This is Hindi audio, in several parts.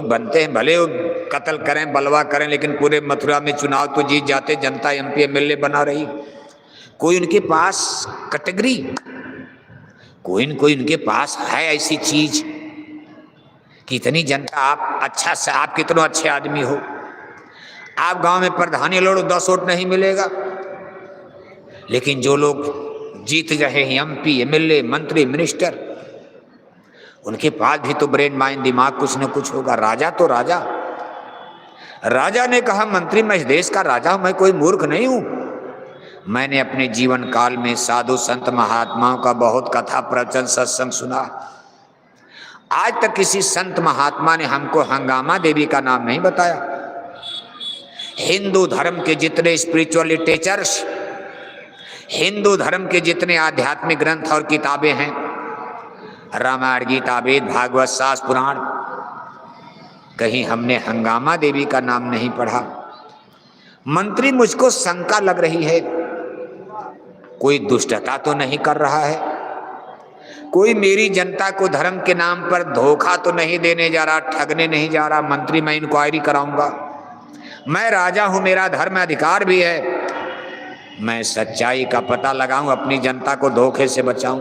बनते हैं, भले वो कत्ल करें, बलवा करें, लेकिन पूरे मथुरा में चुनाव तो जीत जाते, जनता एमपी एमएलए बना रही। कोई उनके पास कैटेगरी, कोई न कोई उनके पास है ऐसी चीज कि इतनी जनता, आप अच्छा से, आप कितने अच्छे आदमी हो, आप गांव में प्रधानी लड़ो 10 वोट नहीं मिलेगा, लेकिन जो लोग जीत रहे हैं एमपी एमएलए मंत्री मिनिस्टर, उनके पास भी तो ब्रेन माइंड दिमाग कुछ न कुछ होगा। राजा तो राजा, राजा ने कहा मंत्री मैं इस देश का राजा हूं, मैं कोई मूर्ख नहीं हूं। मैंने अपने जीवन काल में साधु संत महात्माओं का बहुत कथा प्रवचन सत्संग सुना। आज तक किसी संत महात्मा ने हमको हंगामा देवी का नाम नहीं बताया। हिंदू धर्म के जितने स्पिरिचुअल लिटरेचर्स, हिंदू धर्म के जितने आध्यात्मिक ग्रंथ और किताबें हैं, रामायण गीता वेद भागवत शास्त्र पुराण, कहीं हमने हंगामा देवी का नाम नहीं पढ़ा। मंत्री मुझको शंका लग रही है, कोई दुष्टता तो नहीं कर रहा है, कोई मेरी जनता को धर्म के नाम पर धोखा तो नहीं देने जा रहा, ठगने नहीं जा रहा। मंत्री मैं इंक्वायरी कराऊंगा, मैं राजा हूं, मेरा धर्म अधिकार भी है, मैं सच्चाई का पता लगाऊं, अपनी जनता को धोखे से बचाऊं।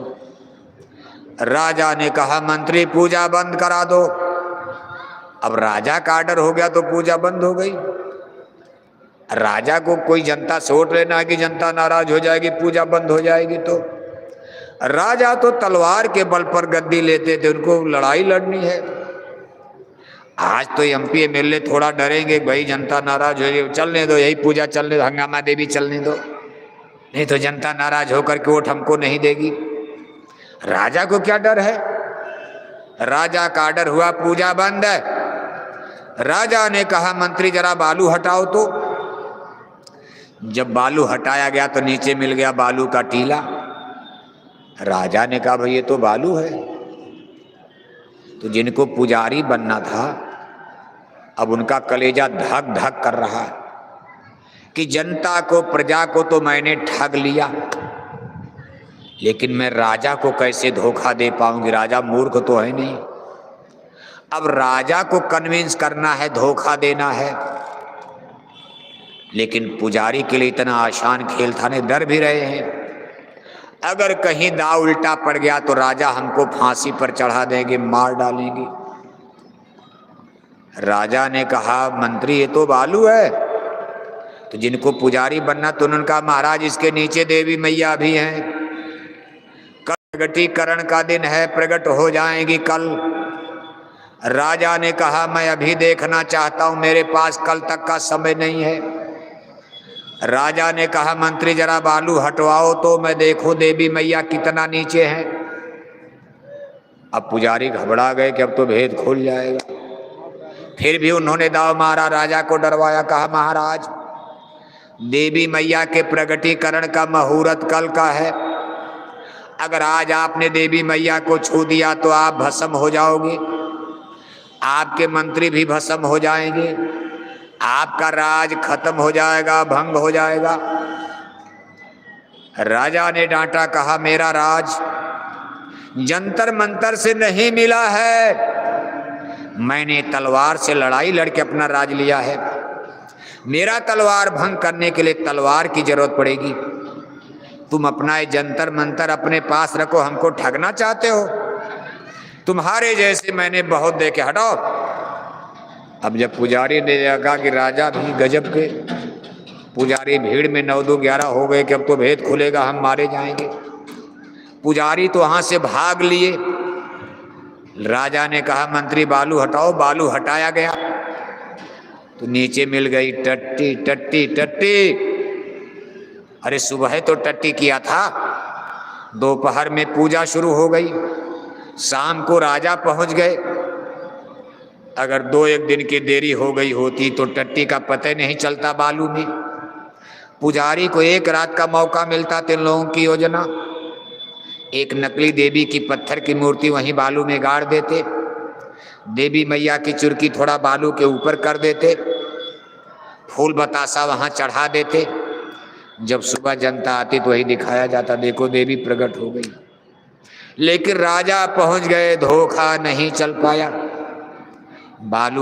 राजा ने कहा मंत्री पूजा बंद करा दो। अब राजा का आर्डर हो गया तो पूजा बंद हो गई। राजा को कोई जनता से वोट लेना है कि जनता नाराज हो जाएगी, पूजा बंद हो जाएगी। तो राजा तो तलवार के बल पर गद्दी लेते थे, उनको लड़ाई लड़नी है। आज तो एमपी एमएलए थोड़ा डरेंगे, भाई जनता नाराज हो जाएगी, चलने दो, यही पूजा चलने दो, हंगामा देवी चलने दो, नहीं तो जनता नाराज होकर के वोट हमको नहीं देगी। राजा को क्या डर है? राजा का आर्डर हुआ पूजा बंद है। राजा ने कहा मंत्री जरा बालू हटाओ। तो जब बालू हटाया गया तो नीचे मिल गया बालू का टीला। राजा ने कहा भाई ये तो बालू है। तो जिनको पुजारी बनना था, अब उनका कलेजा धक धक कर रहा है कि जनता को, प्रजा को तो मैंने ठग लिया, लेकिन मैं राजा को कैसे धोखा दे पाऊंगी? राजा मूर्ख तो है नहीं। अब राजा को कन्विंस करना है, धोखा देना है, लेकिन पुजारी के लिए इतना आसान खेल था नहीं। डर भी रहे हैं, अगर कहीं दाव उल्टा पड़ गया तो राजा हमको फांसी पर चढ़ा देंगे, मार डालेंगे। राजा ने कहा मंत्री ये तो बालू है। तो जिनको पुजारी बनना, तो उन्होंने कहा महाराज इसके नीचे देवी मैया भी हैं, प्रगटीकरण का दिन है, प्रकट हो जाएंगी कल। राजा ने कहा मैं अभी देखना चाहता हूं, मेरे पास कल तक का समय नहीं है। राजा ने कहा मंत्री जरा बालू हटवाओ तो मैं देखूं देवी मैया कितना नीचे है। अब पुजारी घबरा गए कि अब तो भेद खुल जाएगा। फिर भी उन्होंने दाव मारा, राजा को डरवाया, कहा महाराज देवी मैया के प्रगटीकरण का मुहूर्त कल का है, अगर आज आपने देवी मैया को छू दिया तो आप भस्म हो जाओगे, आपके मंत्री भी भस्म हो जाएंगे, आपका राज खत्म हो जाएगा, भंग हो जाएगा। राजा ने डांटा, कहा मेरा राज जंतर मंतर से नहीं मिला है, मैंने तलवार से लड़ाई लड़के अपना राज लिया है। मेरा तलवार भंग करने के लिए तलवार की जरूरत पड़ेगी। तुम अपना जंतर मंतर अपने पास रखो, हमको ठगना चाहते हो? तुम्हारे जैसे मैंने बहुत देखे, हटाओ। अब जब पुजारी ने कहा कि राजा भी गजब के, पुजारी भीड़ में 9 2 11 हो गए कि अब तो भेद खुलेगा, हम मारे जाएंगे। पुजारी तो वहां से भाग लिए। राजा ने कहा मंत्री बालू हटाओ। बालू हटाया गया तो नीचे मिल गई टट्टी टट्टी टट्टी। अरे सुबह तो टट्टी किया था, दोपहर में पूजा शुरू हो गई, शाम को राजा पहुंच गए। अगर 2-1 दिन की देरी हो गई होती तो टट्टी का पता नहीं चलता बालू में। पुजारी को 1 रात का मौका मिलता, 3 लोगों की योजना। एक नकली देवी की पत्थर की मूर्ति वहीं बालू में गाड़ देते, देवी मैया की चुरकी थोड़ा बालू के ऊपर कर देते, फूल बतासा वहां चढ़ा देते। जब सुबह जनता आती तो वही दिखाया जाता, देखो देवी प्रकट हो गई। लेकिन राजा पहुंच गए, धोखा नहीं चल पाया। बालू